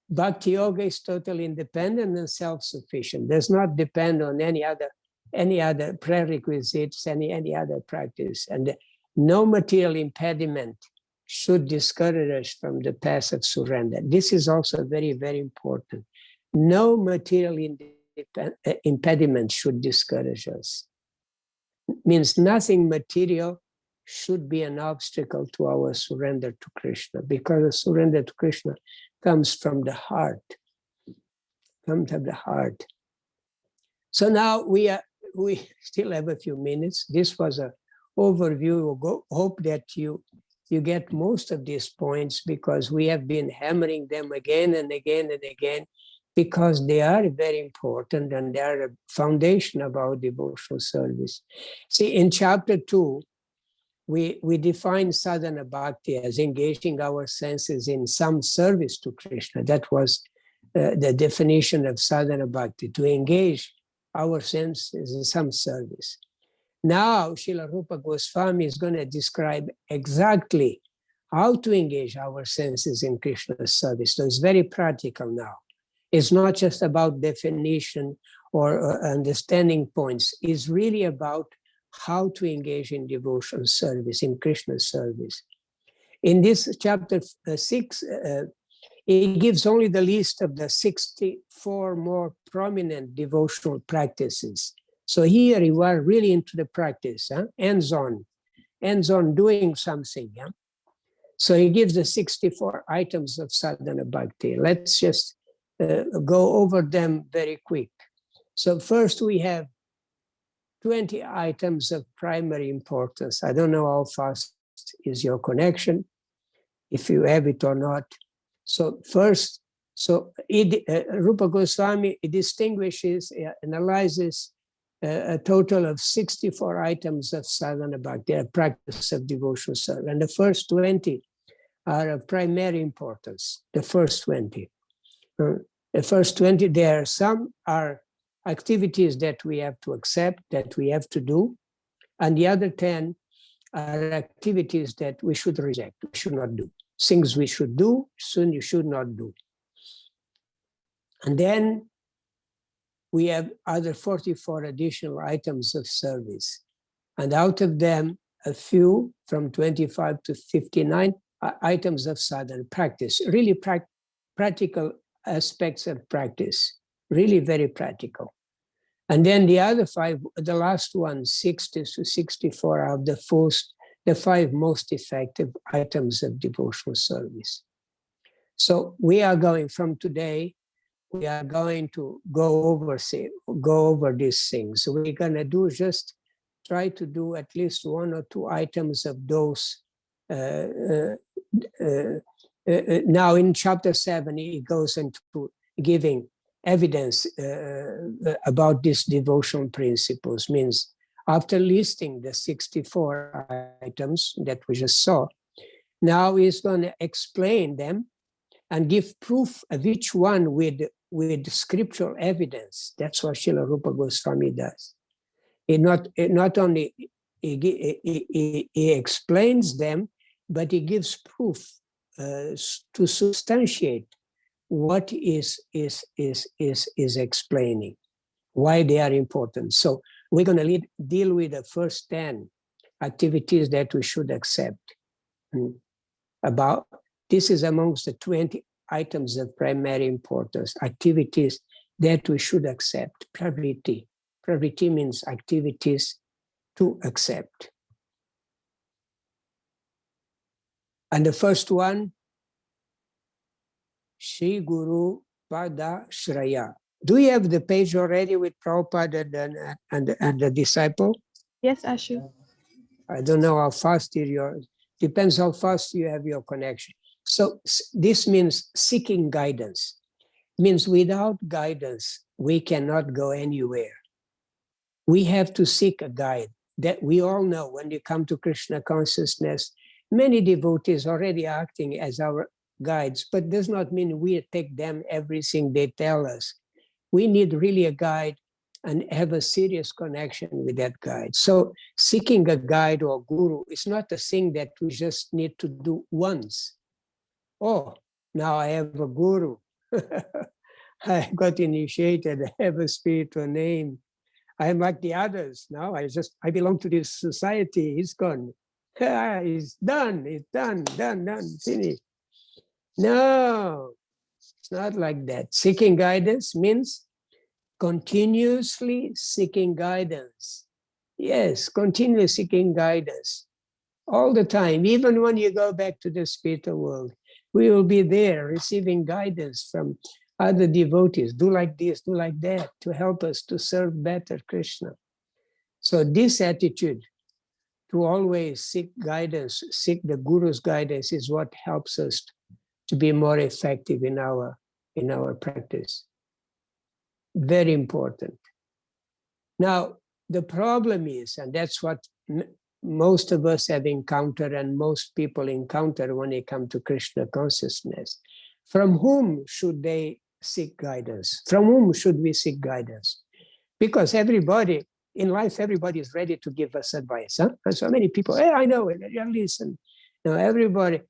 Bhakti Yoga is totally independent and self-sufficient. Does not depend on any other prerequisites, any other practice. And no material impediment should discourage us from the path of surrender. This is also very, very important. No material impediment should discourage us. It means nothing material should be an obstacle to our surrender to Krishna, because the surrender to Krishna comes from the heart. Comes from the heart. So now we still have a few minutes. This was an overview. We'll hope that you get most of these points, because we have been hammering them again and again and again, because they are very important and they are a foundation of our devotional service. See, in chapter 2, we define sadhana bhakti as engaging our senses in some service to Krishna. That was the definition of sadhana bhakti, to engage our senses in some service. Now, Srila Rupa Goswami is going to describe exactly how to engage our senses in Krishna's service. So it's very practical now. It's not just about definition or understanding points. It's really about how to engage in devotional service, in Krishna's service. In this chapter 6, it gives only the list of the 64 more prominent devotional practices. So here you are really into the practice, hands-on doing something. So he gives the 64 items of sadhana bhakti. Let's just go over them very quick. So first we have 20 items of primary importance. I don't know how fast is your connection, if you have it or not. So first, Rupa Goswami distinguishes, analyzes a total of 64 items of sadhana bhakti, a practice of devotional service. And the first 20 are of primary importance, the first 20. The first 20, there are some are activities that we have to accept, that we have to do, and the other 10 are activities that we should reject, we should not do. Things we should do, soon you should not do. And then we have other 44 additional items of service. And out of them, a few from 25 to 59 items of sadhana practice, really practical aspects of practice, really very practical. And then the other 5, the last one, 60 to 64 are the 5 most effective items of devotional service. So we are going from today, we are going to go over these things. So we're gonna just try to do at least 1 or 2 items of those. Now in chapter 7, he goes into giving evidence about these devotional principles. Means after listing the 64 items that we just saw, now he's going to explain them and give proof of each one with scriptural evidence. That's what Srila Rupa Goswami does. He not only he explains them, but he gives proof to substantiate what is explaining, why they are important. So we're going to deal with the first 10 activities that we should accept. About this is amongst the 20 items of primary importance, activities that we should accept. Pravriti. Pravriti means activities to accept. And the first one, Shri Guru Pada Shraya. Do you have the page already with Prabhupada and the disciple? Yes, Ashu. I don't know how fast depends how fast you have your connection. So this means seeking guidance. Means without guidance, we cannot go anywhere. We have to seek a guide. That we all know when you come to Krishna consciousness, many devotees already acting as our guides, but does not mean we take them everything they tell us. We need really a guide and have a serious connection with that guide. So seeking a guide or guru is not a thing that we just need to do once. Oh, now I have a guru. I got initiated, I have a spiritual name. I am like the others. Now I belong to this society. He's gone. It's done, finished. No, it's not like that. Seeking guidance means continuously seeking guidance. Yes, continuously seeking guidance. All the time, even when you go back to the spiritual world, we will be there receiving guidance from other devotees. Do like this, do like that, to help us to serve better Krishna. So this attitude to always seek guidance, seek the Guru's guidance, is what helps us to be more effective in our practice. Very important. Now, the problem is, and that's what most of us have encountered and most people encounter when they come to Krishna consciousness. From whom should they seek guidance? From whom should we seek guidance? Because everybody, in life, everybody is ready to give us advice. Huh? And so many people, hey, I know it, listen. No, everybody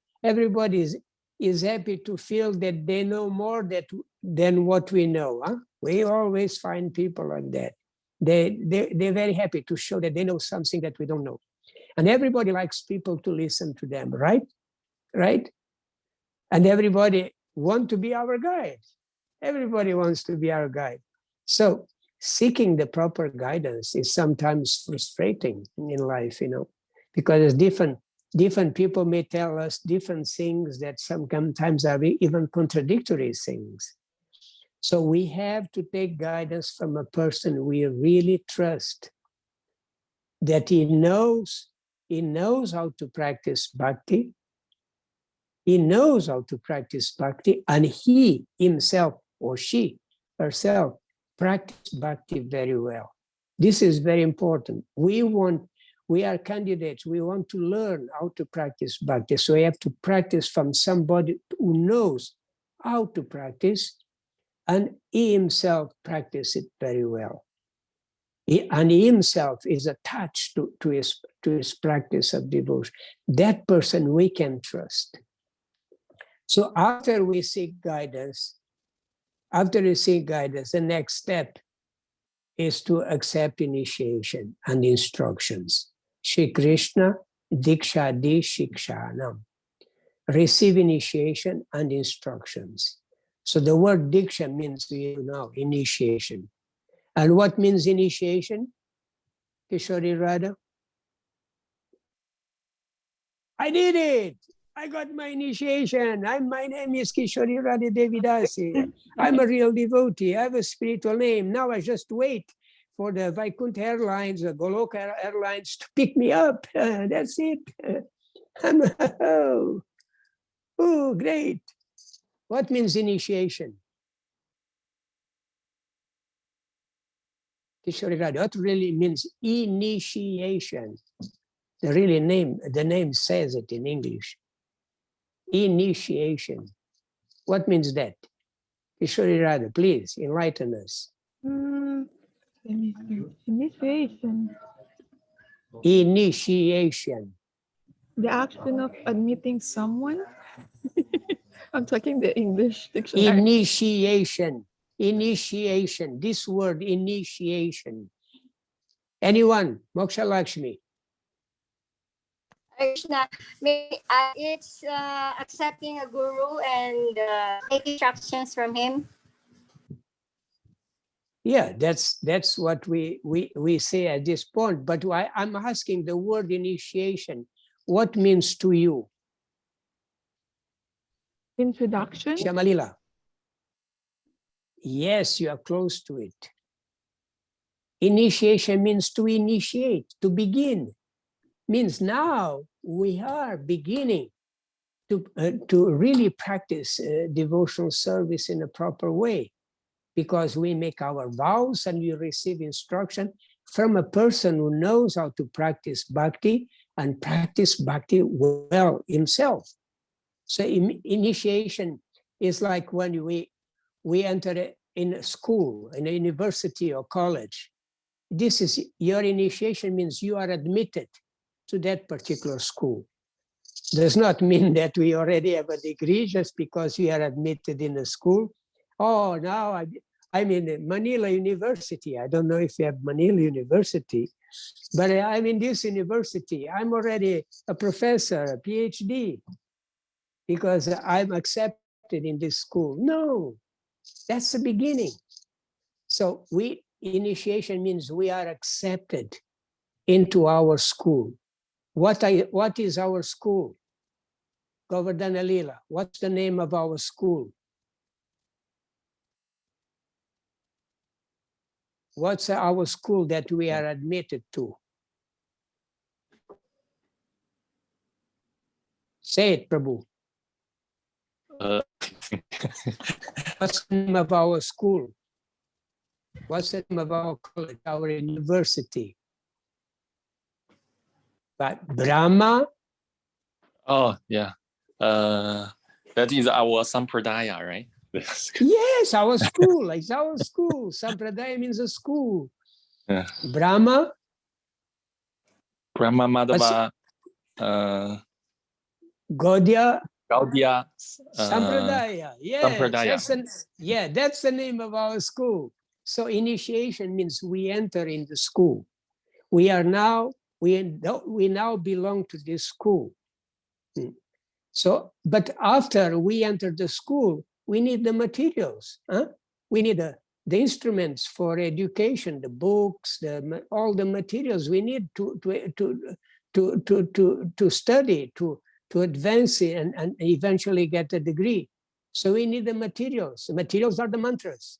is happy to feel that they know more than what we know. Huh? We always find people like that. They're very happy to show that they know something that we don't know. And everybody likes people to listen to them, right? Right? And everybody wants to be our guide. Everybody wants to be our guide. So seeking the proper guidance is sometimes frustrating in life, because different people may tell us different things that sometimes are even contradictory things. So we have to take guidance from a person we really trust, that he knows how to practice bhakti. He knows how to practice bhakti, and he himself or she herself practice bhakti very well. This is very important. We are candidates. We want to learn how to practice bhakti. So we have to practice from somebody who knows how to practice, and he himself practices it very well. And he himself is attached to his practice of devotion. That person we can trust. So after we seek guidance, the next step is to accept initiation and instructions. Shri Krishna Diksha Di Shikshanam. Receive initiation and instructions. So the word Diksha means, you know, initiation. And what means initiation? Kishori Radha? I did it! I got my initiation. My name is Kishori Radha Devidasi. I'm a real devotee. I have a spiritual name. Now I just wait for the Vaikuntha Airlines, the Goloka Airlines to pick me up. That's it. Oh, great. What means initiation? Kishori Radha, what really means initiation? The name says it in English. Initiation. What means that? Kishori Radha, please enlighten us. Initiation. Initiation. The action of admitting someone. I'm talking the English dictionary. Initiation. Initiation. This word, initiation. Anyone? Moksha Lakshmi. Krishna, it's accepting a guru and taking instructions from him. Yeah, that's what we say at this point. But I'm asking the word initiation. What means to you? Introduction. Shamalila. Yes, you are close to it. Initiation means to initiate, to begin. Means now we are beginning to really practice devotional service in a proper way, because we make our vows and we receive instruction from a person who knows how to practice bhakti and practice bhakti well himself. So initiation is like when we enter in a school, in a university or college. This is your initiation, means you are admitted to that particular school. Does not mean that we already have a degree just because we are admitted in a school. Oh, now I'm in Manila University. I don't know if you have Manila University, but I'm in this university. I'm already a professor, a PhD, because I'm accepted in this school. No, that's the beginning. So initiation means we are accepted into our school. What is our school? Govardhana Lila, what's the name of our school? What's our school that we are admitted to? Say it, Prabhu. What's the name of our school? What's the name of our college, our university? But Brahma? Oh, yeah. That is our Sampradaya, right? Yes, our school. It's our school. Sampradaya means a school. Yeah. Brahma? Brahma Madhava. Gaudiya? Gaudiya. Sampradaya. Yes, Sampradaya. That's the name of our school. So initiation means we enter in the school. We now belong to this school. So, but after we enter the school, we need the materials. We need the instruments for education, the books, all the materials we need to study, to advance and eventually get a degree. So we need the materials. The materials are the mantras.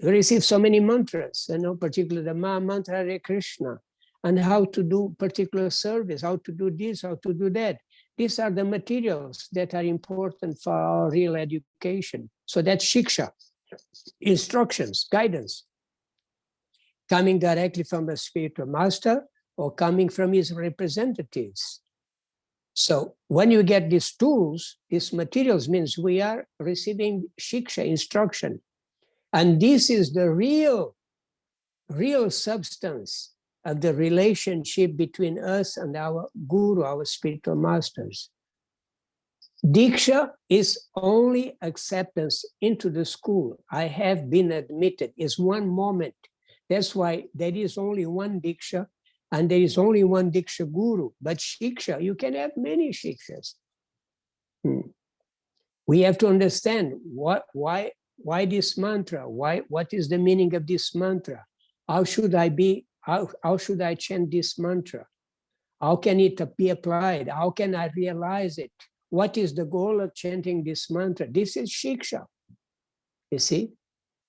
We receive so many mantras, particularly the Maha Mantra Hare Krishna, and how to do particular service, how to do this, how to do that. These are the materials that are important for our real education. So that's shiksha, instructions, guidance, coming directly from the spiritual master or coming from his representatives. So when you get these tools, these materials, means we are receiving shiksha, instruction. And this is the real substance of the relationship between us and our guru, our spiritual masters. Diksha is only acceptance into the school. I have been admitted, is one moment. That's why there is only one Diksha and there is only one Diksha guru. But Shiksha, you can have many Shikshas. We have to understand why this mantra, what is the meaning of this mantra? How should I chant this mantra? How can it be applied? How can I realize it? What is the goal of chanting this mantra? This is Shiksha. You see,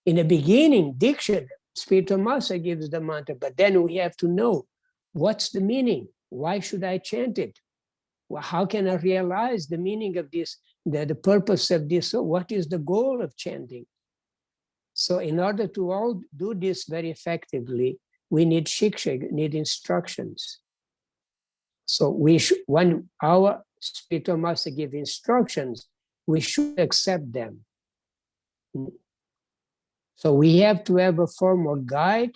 in the beginning, Diksha, spiritual master gives the mantra, but then we have to know what's the meaning? Why should I chant it? Well, how can I realize the meaning of this, the purpose of this? So what is the goal of chanting? So in order to all do this very effectively, we need Shiksha, need instructions. So when our spiritual master gives instructions, we should accept them. So we have to have a formal guide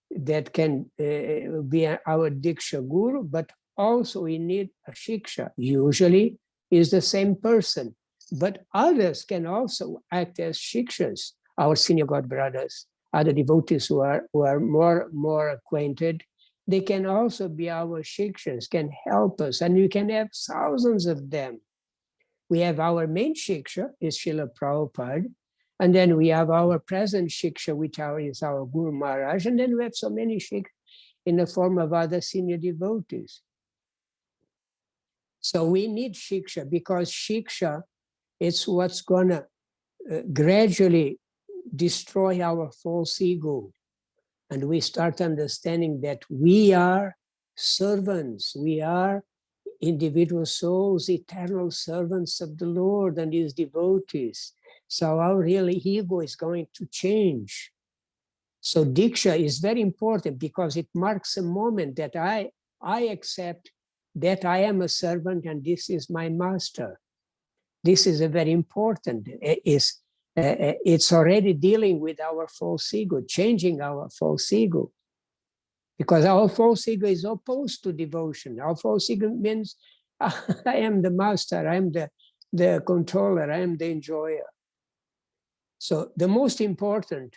that can be our Diksha guru, but also we need a Shiksha. Usually is the same person, but others can also act as Shikshas, our senior God brothers, other devotees who are more acquainted. They can also be our Shikshas, can help us, and we can have thousands of them. We have our main Shiksha, is Srila Prabhupada, and then we have our present Shiksha, which is our Guru Maharaj, and then we have so many Shiksha in the form of other senior devotees. So we need Shiksha because Shiksha is what's gonna gradually destroy our false ego. And we start understanding that we are servants, we are individual souls, eternal servants of the Lord and his devotees. So our real ego is going to change. So Diksha is very important because it marks a moment that I accept that I am a servant and this is my master. This is a very important, it's already dealing with our false ego, changing our false ego. Because our false ego is opposed to devotion. Our false ego means I am the master, I am the controller, I am the enjoyer. So the most important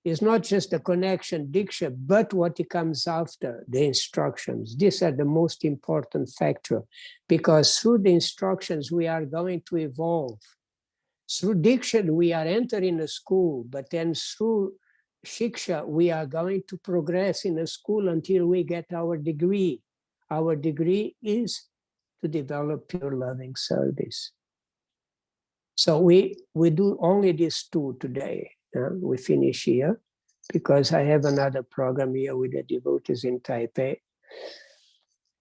is not just the connection, Diksha, but what comes after, the instructions. These are the most important factor because through the instructions, we are going to evolve. Through Diksha, we are entering a school, but then through Shiksha, we are going to progress in a school until we get our degree. Our degree is to develop pure loving service. So we do only these two today. We finish here because I have another program here with the devotees in Taipei.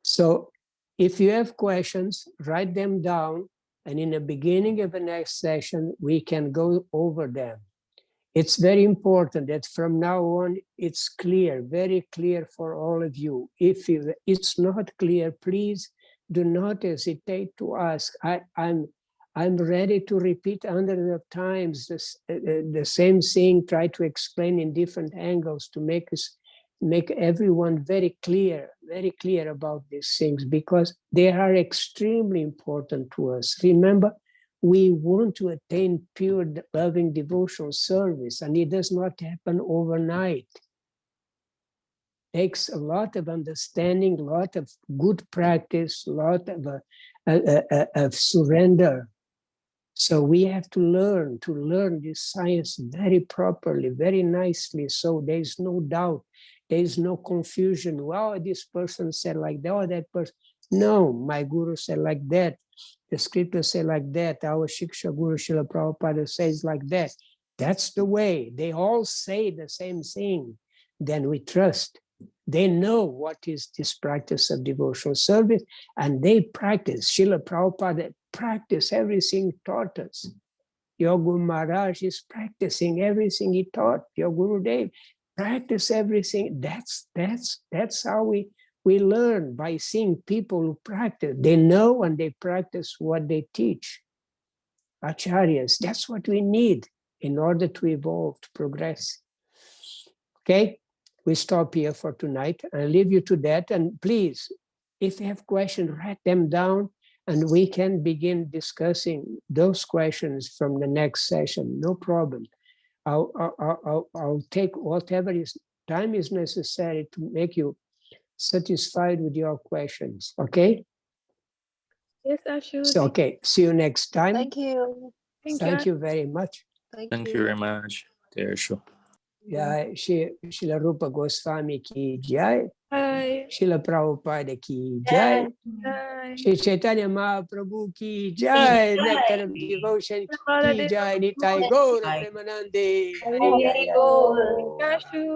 So if you have questions, write them down. And in the beginning of the next session, we can go over them. It's very important that from now on, it's clear, very clear for all of you. If it's not clear, please do not hesitate to ask. I'm ready to repeat hundreds of times the same thing, try to explain in different angles to make everyone very clear about these things because they are extremely important to us. Remember, we want to attain pure loving devotional service, and it does not happen overnight. It takes a lot of understanding, a lot of good practice, a lot of surrender. So we have to learn this science very properly, very nicely, so there is no doubt, there is no confusion. Well, this person said like that, or that person. No, my guru said like that. The scripture said like that. Our Shiksha Guru Srila Prabhupada says like that. That's the way. They all say the same thing. Then we trust. They know what is this practice of devotional service, and they practice. Srila Prabhupada practiced everything he taught us. Your Guru Maharaj is practicing everything he taught. Your Gurudev practice everything. That's how we learn, by seeing people who practice. They know and they practice what they teach. Acharyas, that's what we need in order to evolve, to progress. Okay, we stop here for tonight. I'll leave you to that. And please, if you have questions, write them down and we can begin discussing those questions from the next session. No problem. I'll take whatever time is necessary to make you satisfied with your questions. Okay? Yes, Ashu. So, okay, see you next time. Thank you. Thank you very much. Thank you very much, dear Ashu. Jai Srila Rupa Goswami ki jai, Bye. Srila Prabhupada ki jai, Bye. Shri Chaitanya Mahaprabhu ki jai, Nectar of Devotion ki jai, Nitai Gaura Premanande. Hari Bol. Ashu.